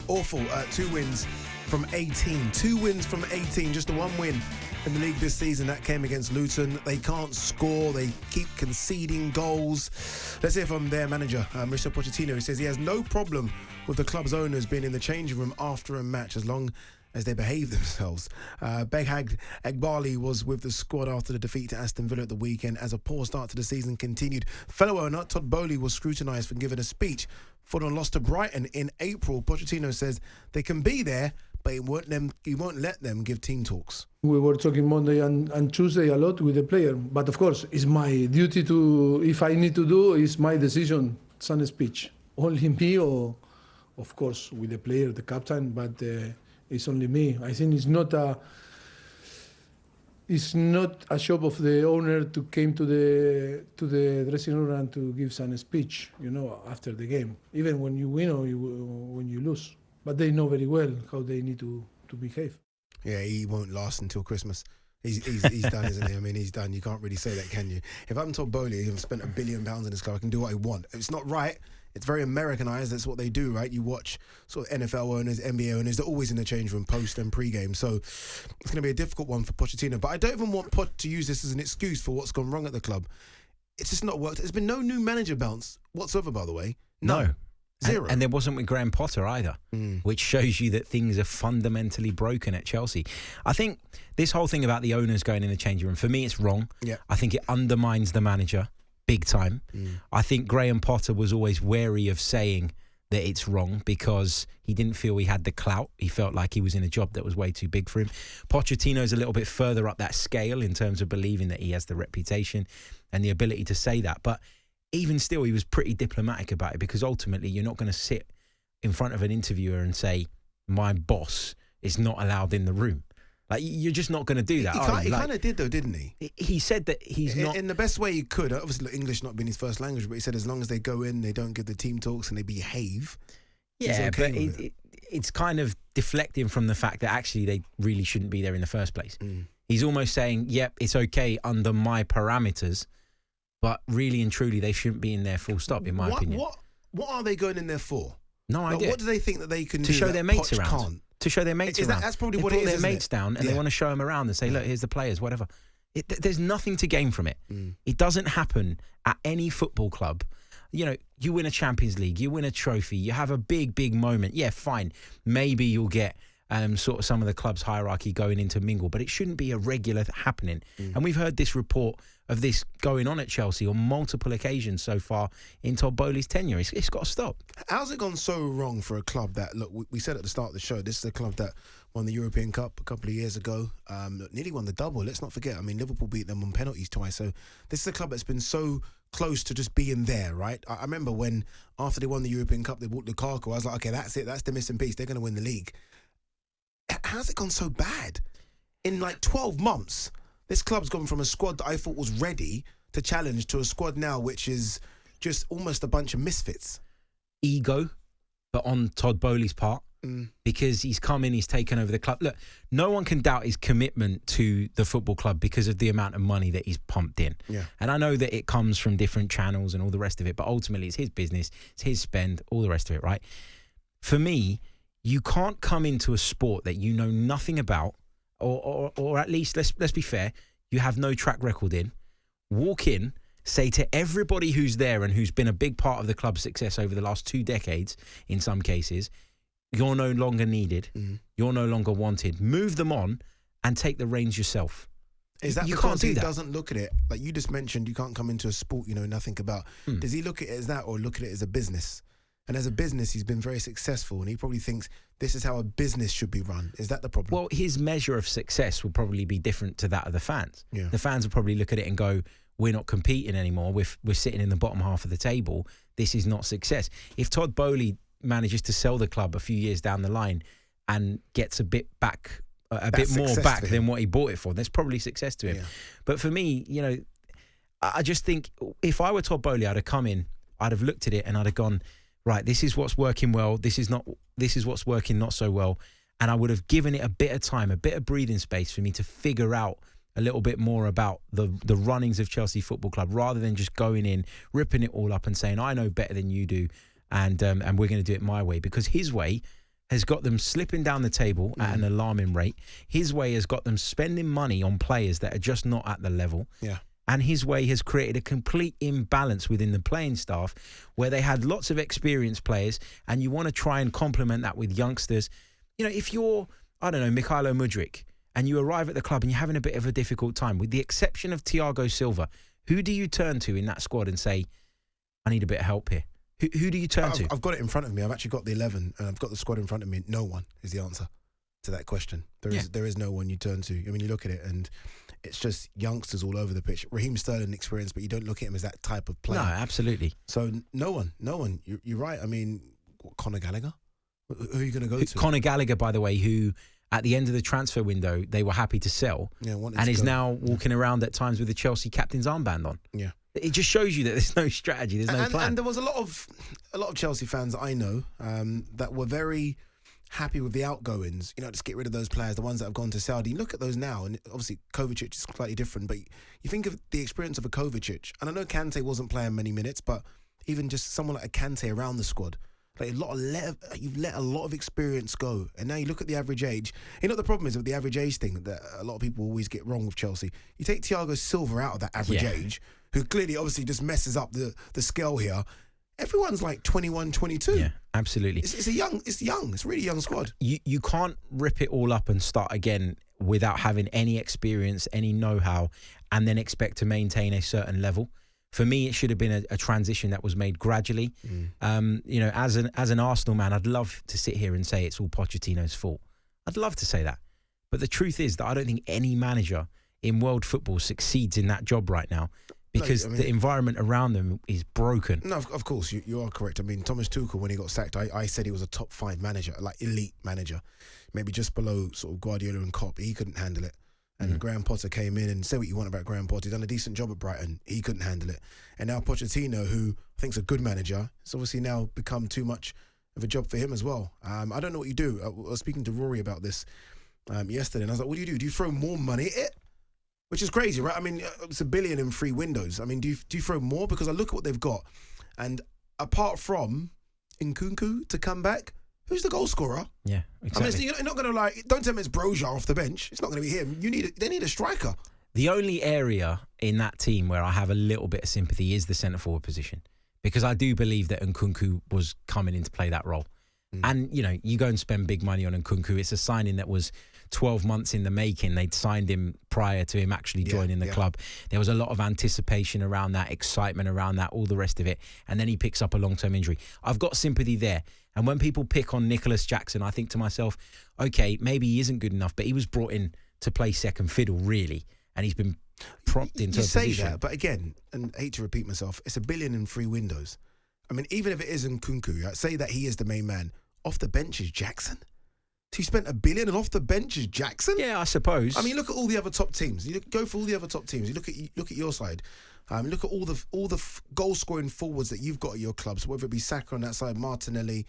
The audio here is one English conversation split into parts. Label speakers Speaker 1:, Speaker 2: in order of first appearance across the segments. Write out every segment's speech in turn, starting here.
Speaker 1: Awful. 2 wins from 18. 2 wins from 18. Just the 1 win in the league this season. That came against Luton. They can't score. They keep conceding goals. Let's hear from their manager, Mr. Pochettino, who says he has no problem with the club's owners being in the changing room after a match as long as they behave themselves. Beghag Egbali was with the squad after the defeat to Aston Villa at the weekend as a poor start to the season continued. Fellow owner Todd Boehly was scrutinised for giving a speech following a loss to Brighton in April. Pochettino says they can be there, but he won't let them give team talks.
Speaker 2: We were talking Monday and Tuesday a lot with the player, but of course it's my duty to, if I need to do, it's my decision. It's not a speech. Only me or, of course, with the player, the captain, but it's only me. I think it's not a job of the owner to came to the dressing room and to give some speech, after the game, even when you win or when you lose. But they know very well how they need to behave.
Speaker 1: Yeah, he won't last until Christmas. He's done, isn't he? I mean, he's done. You can't really say that, can you? If I'm Todd Boehly, I've spent £1 billion in this club, I can do what I want. It's not right. It's very Americanized. That's what they do, right? You watch sort of NFL owners, NBA owners, they're always in the change room post and pre-game. So it's going to be a difficult one for Pochettino. But I don't even want Poch to use this as an excuse for what's gone wrong at the club. It's just not worked. There's been no new manager bounce whatsoever, by the way.
Speaker 3: No.
Speaker 1: Zero.
Speaker 3: And there wasn't with Graham Potter either, which shows you that things are fundamentally broken at Chelsea. I think this whole thing about the owners going in the changing room, for me, it's wrong.
Speaker 1: Yeah.
Speaker 3: I think it undermines the manager big time. I think Graham Potter was always wary of saying that it's wrong because he didn't feel he had the clout. He felt like he was in a job that was way too big for him. Pochettino's a little bit further up that scale in terms of believing that he has the reputation and the ability to say that. But even still, he was pretty diplomatic about it because ultimately you're not going to sit in front of an interviewer and say, my boss is not allowed in the room. Like, you're just not going to do that.
Speaker 1: He kind of did, though, didn't he?
Speaker 3: He said that he's not...
Speaker 1: In the best way he could. Obviously, English not being his first language, but he said as long as they go in, they don't give the team talks and they behave.
Speaker 3: Yeah,
Speaker 1: okay,
Speaker 3: but it's kind of deflecting from the fact that actually they really shouldn't be there in the first place. He's almost saying, yep, it's okay under my parameters, but really and truly, they shouldn't be in there full stop, in my opinion.
Speaker 1: What are they going in there for?
Speaker 3: No idea.
Speaker 1: What do they think that they can do
Speaker 3: to show
Speaker 1: that
Speaker 3: their mates
Speaker 1: Poch
Speaker 3: around?
Speaker 1: Can't?
Speaker 3: To show their mates around.
Speaker 1: That's probably
Speaker 3: they
Speaker 1: what it is,
Speaker 3: their
Speaker 1: isn't
Speaker 3: mates
Speaker 1: it?
Speaker 3: down and they want to show them around and say, look, here's the players, whatever. There's nothing to gain from it. It doesn't happen at any football club. You win a Champions League, you win a trophy, you have a big, big moment. Yeah, fine. Maybe you'll get sort of some of the club's hierarchy going into mingle, but it shouldn't be a regular happening. And we've heard this report of this going on at Chelsea on multiple occasions so far in Todd Boehly's tenure. It's got to stop.
Speaker 1: How's it gone so wrong for a club that, look, we said at the start of the show, this is a club that won the European Cup a couple of years ago, nearly won the double, let's not forget. I mean, Liverpool beat them on penalties twice, so this is a club that's been so close to just being there, right? I remember when, after they won the European Cup, they bought Lukaku, I was like, okay, that's it, that's the missing piece, they're going to win the league. How's it gone so bad? In like 12 months, this club's gone from a squad that I thought was ready to challenge to a squad now which is just almost a bunch of misfits.
Speaker 3: Ego, but on Todd Boehly's part, because he's come in, he's taken over the club. Look, no one can doubt his commitment to the football club because of the amount of money that he's pumped in.
Speaker 1: Yeah.
Speaker 3: And I know that it comes from different channels and all the rest of it, but ultimately it's his business, it's his spend, all the rest of it, right? For me, you can't come into a sport that you know nothing about, or at least, let's be fair, you have no track record in, walk in, say to everybody who's there and who's been a big part of the club's success over the last 2 decades, in some cases, you're no longer needed, you're no longer wanted. Move them on and take the reins yourself.
Speaker 1: Is that
Speaker 3: you
Speaker 1: because
Speaker 3: can't do
Speaker 1: he
Speaker 3: that.
Speaker 1: doesn't look at it, like you just mentioned, you can't come into a sport you know nothing about. Does he look at it as that or look at it as a business? And as a business, he's been very successful, and he probably thinks this is how a business should be run. Is that the problem?
Speaker 3: Well, his measure of success will probably be different to that of the fans.
Speaker 1: Yeah.
Speaker 3: The fans will probably look at it and go, we're not competing anymore. We're sitting in the bottom half of the table. This is not success. If Todd Boehly manages to sell the club a few years down the line and gets a bit back, a bit more back than what he bought it for, that's probably success to him. Yeah. But for me, I just think if I were Todd Boehly, I'd have come in, I'd have looked at it and I'd have gone, right, this is what's working well. This is what's working not so well. And I would have given it a bit of time, a bit of breathing space for me to figure out a little bit more about the runnings of Chelsea Football Club, rather than just going in, ripping it all up and saying, I know better than you do, and we're going to do it my way. Because his way has got them slipping down the table at an alarming rate. His way has got them spending money on players that are just not at the level.
Speaker 1: Yeah.
Speaker 3: And his way has created a complete imbalance within the playing staff where they had lots of experienced players and you want to try and complement that with youngsters. You know, if you're, I don't know, Mykhailo Mudryk and you arrive at the club and you're having a bit of a difficult time, with the exception of Thiago Silva, who do you turn to in that squad and say, I need a bit of help here? Who do you turn to?
Speaker 1: I've got it in front of me. I've actually got the 11 and I've got the squad in front of me. No one is the answer to that question. There is no one you turn to. I mean, you look at it and it's just youngsters all over the pitch. Raheem Sterling experience, but you don't look at him as that type of player.
Speaker 3: No, absolutely.
Speaker 1: So no one. You're right. I mean, Conor Gallagher? Who are you going to go to?
Speaker 3: Conor Gallagher, by the way, who at the end of the transfer window, they were happy to sell and is now walking around at times with the Chelsea captain's armband on. Yeah. It just shows you that there's no strategy, there's no plan.
Speaker 1: And there was a lot of Chelsea fans I know that were very happy with the outgoings. You know, just get rid of those players, the ones that have gone to Saudi. You look at those now, and obviously Kovacic is slightly different, but you think of the experience of a Kovacic, and I know Kante wasn't playing many minutes, but even just someone like a Kante around the squad, like you've let a lot of experience go, and now you look at the average age. You know what the problem is with the average age thing that a lot of people always get wrong with Chelsea? You take Thiago Silva out of that average age, who clearly obviously just messes up the scale here. Everyone's like 21, 22.
Speaker 3: Yeah, absolutely.
Speaker 1: It's a really young squad.
Speaker 3: You can't rip it all up and start again without having any experience, any know-how, and then expect to maintain a certain level. For me, it should have been a transition that was made gradually. You know, as an Arsenal man, I'd love to sit here and say it's all Pochettino's fault. I'd love to say that. But the truth is that I don't think any manager in world football succeeds in that job right now, because the environment around them is broken.
Speaker 1: No, of course, you are correct. I mean, Thomas Tuchel, when he got sacked, I said he was a top 5 manager, like elite manager, maybe just below sort of Guardiola and Klopp. He couldn't handle it. And Graham Potter came in, and say what you want about Graham Potter, he's done a decent job at Brighton. He couldn't handle it. And now Pochettino, who I think is a good manager, it's obviously now become too much of a job for him as well. I don't know what you do. I was speaking to Rory about this yesterday, and I was like, what do? Do you throw more money at it? Which is crazy, right? I mean, it's $1 billion in 3 windows. I mean, do you throw more? Because I look at what they've got, and apart from Nkunku to come back, who's the goal scorer?
Speaker 3: Yeah, exactly.
Speaker 1: I mean, you're not going to don't tell me it's Broja off the bench. It's not going to be him. They need a striker.
Speaker 3: The only area in that team where I have a little bit of sympathy is the centre forward position, because I do believe that Nkunku was coming in to play that role. And, you know, you go and spend big money on Nkunku. It's a signing that was 12 months in the making. They'd signed him prior to him actually joining the club. There was a lot of anticipation around that, excitement around that, all the rest of it. And then he picks up a long-term injury. I've got sympathy there. And when people pick on Nicholas Jackson, I think to myself, okay, maybe he isn't good enough, but he was brought in to play second fiddle, really. And he's been propped into a position.
Speaker 1: You say that, but again, and I hate to repeat myself, it's $1 billion in 3 windows. I mean, even if it is Nkunku, say that he is the main man, off the bench is Jackson? So you spent $1 billion and off the bench is Jackson?
Speaker 3: Yeah, I suppose.
Speaker 1: I mean, look at all the other top teams. Go for all the other top teams. You look at your side. Look at all the goal scoring forwards that you've got at your clubs, whether it be Saka on that side, Martinelli,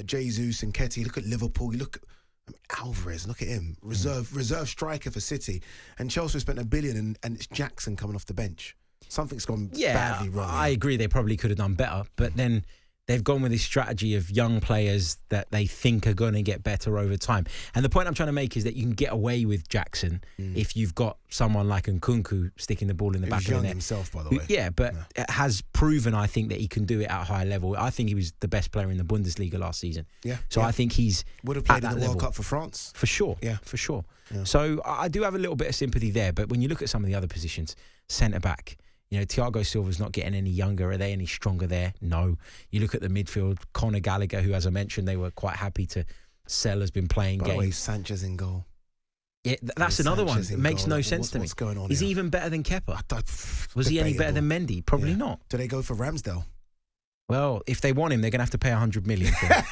Speaker 1: Jesus and Nketiah. Look at Liverpool. You look at Alvarez. Look at him, reserve striker for City. And Chelsea spent $1 billion and it's Jackson coming off the bench. Something's gone badly wrong.
Speaker 3: I agree. They probably could have done better, but then they've gone with this strategy of young players that they think are going to get better over time. And the point I'm trying to make is that you can get away with Jackson if you've got someone like Nkunku sticking the ball in the back of the net.
Speaker 1: Himself, by the way.
Speaker 3: Yeah, but has proven, I think, that he can do it at a high level. I think he was the best player in the Bundesliga last season. Yeah. So I think he's
Speaker 1: would have played in the World Cup for France.
Speaker 3: For sure. Yeah. For sure. Yeah. So I do have a little bit of sympathy there. But when you look at some of the other positions, centre-back, you know, Thiago Silva's not getting any younger. Are they any stronger there? No. You look at the midfield, Conor Gallagher, who, as I mentioned, they were quite happy to sell, has been playing games.
Speaker 1: By the way, Sanchez in goal.
Speaker 3: Yeah, that's another one. It makes no sense to me.
Speaker 1: What's going on?
Speaker 3: Is he even better than Kepa? Was he any better than Mendy? Probably not.
Speaker 1: Do they go for Ramsdale?
Speaker 3: Well, if they want him, they're going to have to pay $100 million for him.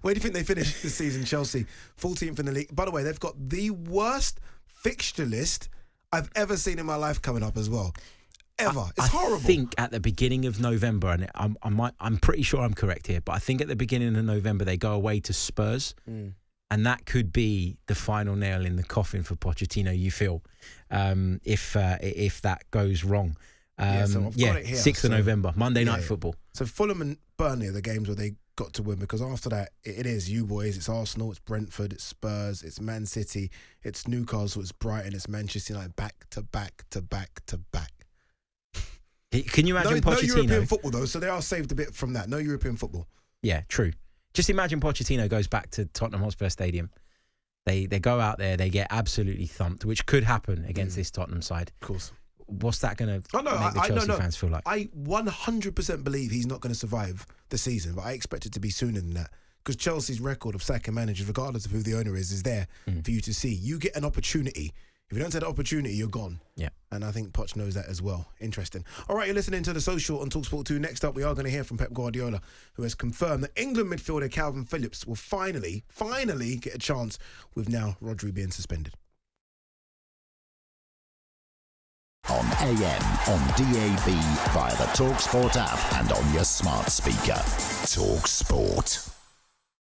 Speaker 1: Where do you think they finished this season, Chelsea? 14th in the league. By the way, they've got the worst fixture list I've ever seen in my life coming up as well. Ever. It's horrible. I
Speaker 3: think at the beginning of November, and I'm pretty sure I'm correct here, but I think at the beginning of November they go away to Spurs, and that could be the final nail in the coffin for Pochettino, you feel, if that goes wrong.
Speaker 1: So I've got it here.
Speaker 3: 6th of November, Monday Night Football.
Speaker 1: So Fulham and Burnley are the games where they got to win, because after that, it is you boys. It's Arsenal, it's Brentford, it's Spurs, it's Man City, it's Newcastle, it's Brighton, it's Manchester United, back to back to back to back.
Speaker 3: Can you imagine Pochettino?
Speaker 1: No European football, though, so they are saved a bit from that. No European football.
Speaker 3: Yeah, true. Just imagine Pochettino goes back to Tottenham Hotspur Stadium. They go out there, they get absolutely thumped, which could happen against this Tottenham side.
Speaker 1: Of course.
Speaker 3: What's that going to make the Chelsea fans feel like?
Speaker 1: I 100% believe he's not going to survive the season, but I expect it to be sooner than that. Because Chelsea's record of sacking managers, regardless of who the owner is there for you to see. You get an opportunity. If you don't take the opportunity, you're gone.
Speaker 3: Yeah.
Speaker 1: And I think Poch knows that as well. Interesting. All right, you're listening to The Social on talkSPORT 2. Next up, we are going to hear from Pep Guardiola, who has confirmed that England midfielder Calvin Phillips will finally get a chance with now Rodri being suspended.
Speaker 4: On AM, on DAB, via the talkSPORT app and on your smart speaker. talkSPORT.